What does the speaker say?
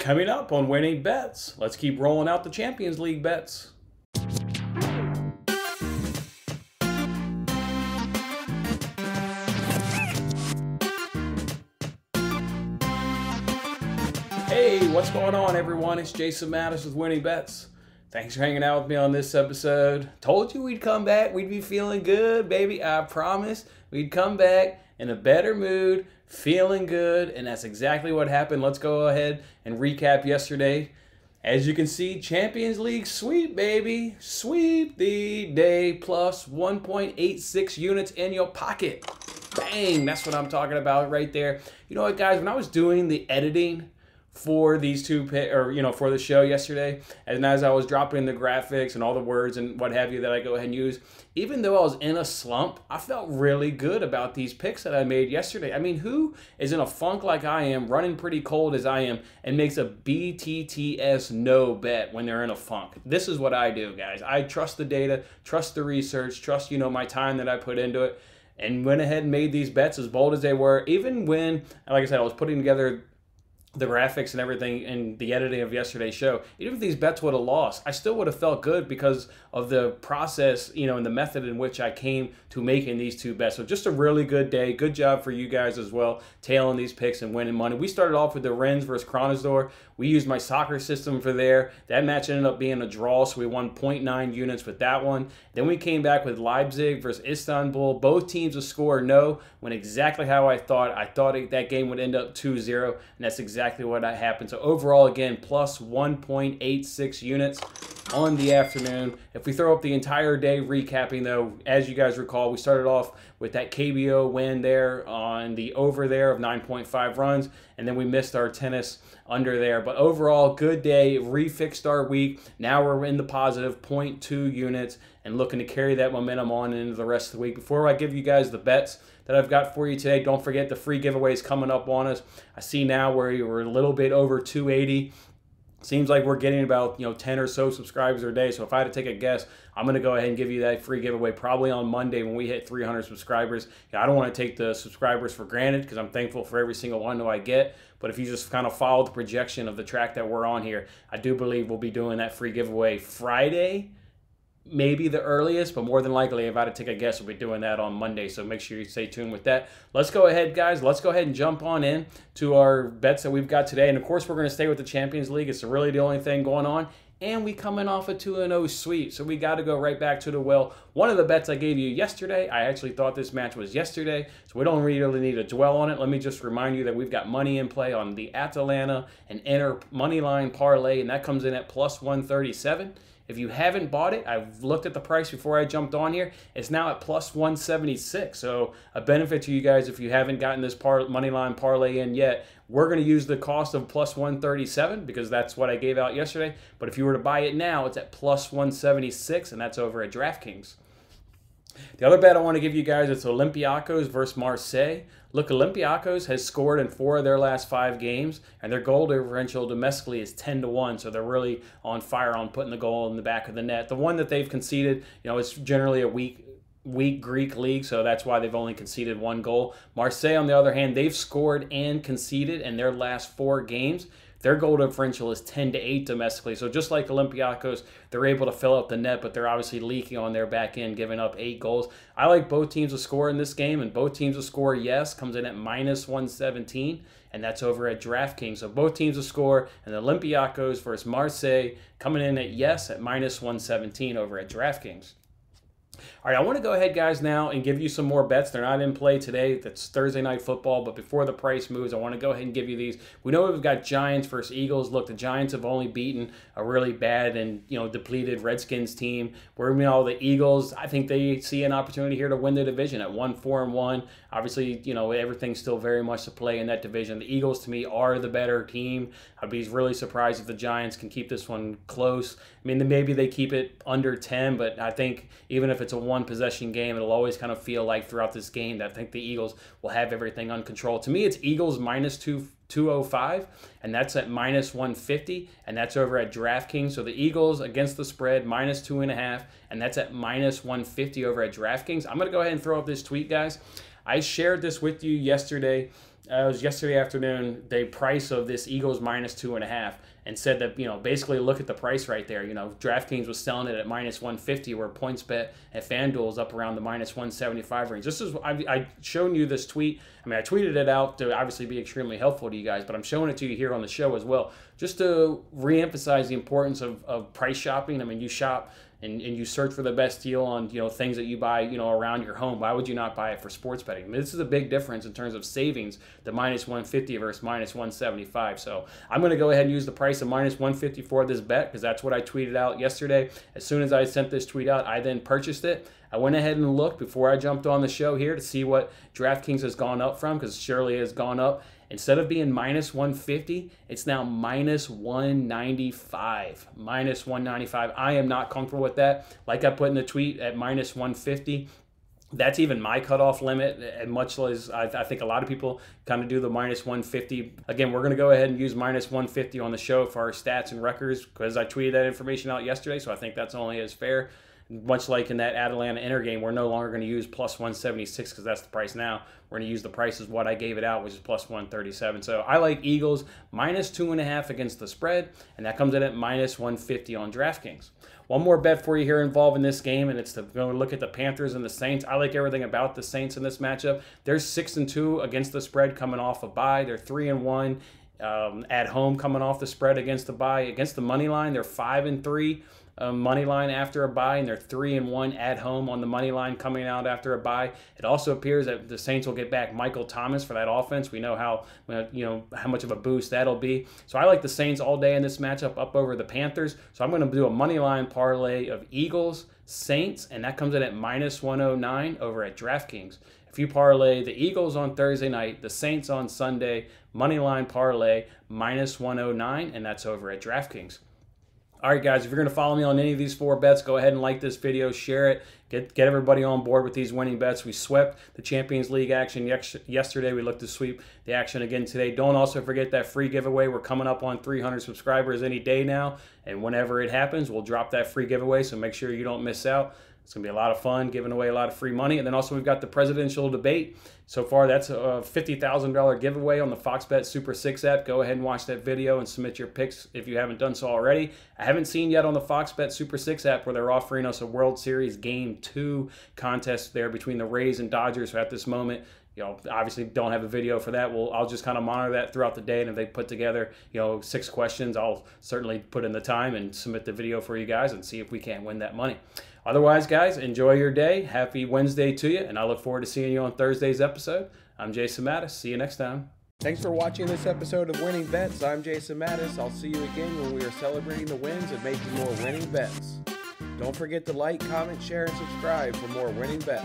Coming up on Winning Bets, let's keep rolling out the Champions League bets. Hey, what's going on, everyone? It's Jason Mattis with Winning Bets. Thanks for hanging out with me on this episode. Told you we'd come back. We'd be feeling good, baby. I promise. We'd come back in a better mood, feeling good, and that's exactly what happened. Let's go ahead and recap yesterday. As you can see, Champions League sweep, baby. Sweep the day plus 1.86 units in your pocket. Bang! That's what I'm talking about right there. You know what, guys? When I was doing the editing for these two, for the show yesterday, and as I was dropping the graphics and all the words and what have you that I go ahead and use, even though I was in a slump, I felt really good about these picks that I made yesterday. I mean, who is in a funk like I am, running pretty cold as I am, and makes a BTTS no bet when they're in a funk? This is what I do, guys. I trust the data, trust the research, trust, my time that I put into it, and went ahead and made these bets as bold as they were, even when, like I said, I was putting together the graphics and everything and the editing of yesterday's show. Even if these bets would have lost, I still would have felt good because of the process, and the method in which I came to making these two bets. So just a really good day. Good job for you guys as well, tailing these picks and winning money. We started off with the Rennes versus Krasnodar. We used my soccer system for there. That match ended up being a draw, so we won 0.9 units with that one. Then we came back with Leipzig versus Istanbul. Both teams to score no, went exactly how I thought. I thought that game would end up 2-0, and that's exactly what happened. So overall, again, plus 1.86 units on the afternoon. If we throw up the entire day recapping, though, as you guys recall, we started off with that KBO win there on the over there of 9.5 runs, and then we missed our tennis under there. But overall, good day, refixed our week. Now we're in the positive 0.2 units and looking to carry that momentum on into the rest of the week. Before I give you guys the bets that I've got for you today, don't forget the free giveaways coming up on us. I see now where we're a little bit over 280. Seems like we're getting about 10 or so subscribers a day. So if I had to take a guess, I'm going to go ahead and give you that free giveaway probably on Monday when we hit 300 subscribers. I don't want to take the subscribers for granted because I'm thankful for every single one that I get. But if you just kind of follow the projection of the track that we're on here, I do believe we'll be doing that free giveaway Friday. Maybe the earliest, but more than likely, if I had to take a guess, we'll be doing that on Monday. So make sure you stay tuned with that. Let's go ahead, guys. Let's go ahead and jump on in to our bets that we've got today. And of course, we're going to stay with the Champions League. It's really the only thing going on. And we coming off a 2-0 sweep, so we got to go right back to the well. One of the bets I gave you yesterday, I actually thought this match was yesterday, so we don't really need to dwell on it. Let me just remind you that we've got money in play on the Atalanta and Inter money line parlay, and that comes in at plus 137. If you haven't bought it, I've looked at the price before I jumped on here. It's now at plus 176. So a benefit to you guys if you haven't gotten this money line parlay in yet. We're going to use the cost of plus 137 because that's what I gave out yesterday. But if you were to buy it now, it's at plus 176, and that's over at DraftKings. The other bet I want to give you guys is Olympiacos versus Marseille. Look, Olympiacos has scored in 4 of their last 5 games, and their goal differential domestically is 10-1, so they're really on fire on putting the goal in the back of the net. The one that they've conceded, is generally a weak Greek league, so that's why they've only conceded 1 goal. Marseille, on the other hand, they've scored and conceded in their last 4 games. Their goal differential is 10-8 domestically. So just like Olympiacos, they're able to fill up the net, but they're obviously leaking on their back end, giving up 8 goals. I like both teams to score in this game, and both teams to score, yes, comes in at minus 117, and that's over at DraftKings. So both teams to score, and the Olympiacos versus Marseille coming in at yes at minus 117 over at DraftKings. All right, I want to go ahead, guys, now and give you some more bets. They're not in play today. That's Thursday Night Football, but before the price moves, I want to go ahead and give you these. We know we've got Giants versus Eagles. Look, the Giants have only beaten a really bad and, depleted Redskins team. Where, the Eagles, I think they see an opportunity here to win the division at 1-4-1. Obviously, everything's still very much to play in that division. The Eagles, to me, are the better team. I'd be really surprised if the Giants can keep this one close. Maybe they keep it under 10, but I think even if it's a one-possession game, it'll always kind of feel like throughout this game that I think the Eagles will have everything under control. To me, it's Eagles minus 205, and that's at minus 150, and that's over at DraftKings. So the Eagles against the spread, minus 2.5, and that's at minus 150 over at DraftKings. I'm going to go ahead and throw up this tweet, guys. I shared this with you yesterday. It was yesterday afternoon. The price of this Eagles -2.5, and said that, basically look at the price right there. DraftKings was selling it at -150, where PointsBet at FanDuel is up around the -175 range. This is I shown you this tweet. I mean, I tweeted it out to obviously be extremely helpful to you guys, but I'm showing it to you here on the show as well, just to reemphasize the importance of price shopping. I mean, you shop and you search for the best deal on things that you buy around your home. Why would you not buy it for sports betting? I mean, this is a big difference in terms of savings, the -150 versus -175. So I'm going to go ahead and use the price of -150 for this bet, because that's what I tweeted out yesterday. As soon as I sent this tweet out, I then purchased it. I went ahead and looked before I jumped on the show here to see what DraftKings has gone up from, because surely it has gone up. Instead of being -150, it's now -195. -195. I am not comfortable with that. Like I put in the tweet, at -150, that's even my cutoff limit, and much as I think a lot of people kind of do the -150. Again, we're going to go ahead and use -150 on the show for our stats and records, because I tweeted that information out yesterday, so I think that's only as fair. Much like in that Atalanta Inter game, we're no longer going to use +176 because that's the price now. We're going to use the price as what I gave it out, which is +137. So I like Eagles -2.5 against the spread, and that comes in at -150 on DraftKings. One more bet for you here involving this game, and it's to go look at the Panthers and the Saints. I like everything about the Saints in this matchup. They're 6-2 against the spread coming off a bye. They're 3-1 at home coming off the spread against the bye. Against the money line, they're 5-3. Money line after a bye, and they're 3-1 at home on the money line coming out after a bye. It also appears that the Saints will get back Michael Thomas for that offense. We know how much of a boost that'll be. So I like the Saints all day in this matchup up over the Panthers. So I'm going to do a money line parlay of Eagles, Saints, and that comes in at -109 over at DraftKings. If you parlay the Eagles on Thursday night, the Saints on Sunday, money line parlay -109, and that's over at DraftKings. All right, guys, if you're going to follow me on any of these 4 bets, go ahead and like this video, share it, get everybody on board with these winning bets. We swept the Champions League action yesterday. We look to sweep the action again today. Don't also forget that free giveaway. We're coming up on 300 subscribers any day now, and whenever it happens, we'll drop that free giveaway, so make sure you don't miss out. It's going to be a lot of fun, giving away a lot of free money. And then also we've got the presidential debate. So far, that's a $50,000 giveaway on the Fox Bet Super 6 app. Go ahead and watch that video and submit your picks if you haven't done so already. I haven't seen yet on the Fox Bet Super 6 app where they're offering us a World Series Game 2 contest there between the Rays and Dodgers. So at this moment, obviously don't have a video for that. I'll just kind of monitor that throughout the day, and if they put together, 6 questions, I'll certainly put in the time and submit the video for you guys and see if we can't win that money. Otherwise, guys, enjoy your day. Happy Wednesday to you, and I look forward to seeing you on Thursday's episode. I'm Jason Mattis. See you next time. Thanks for watching this episode of Winning Bets. I'm Jason Mattis. I'll see you again when we are celebrating the wins and making more winning bets. Don't forget to like, comment, share, and subscribe for more winning bets.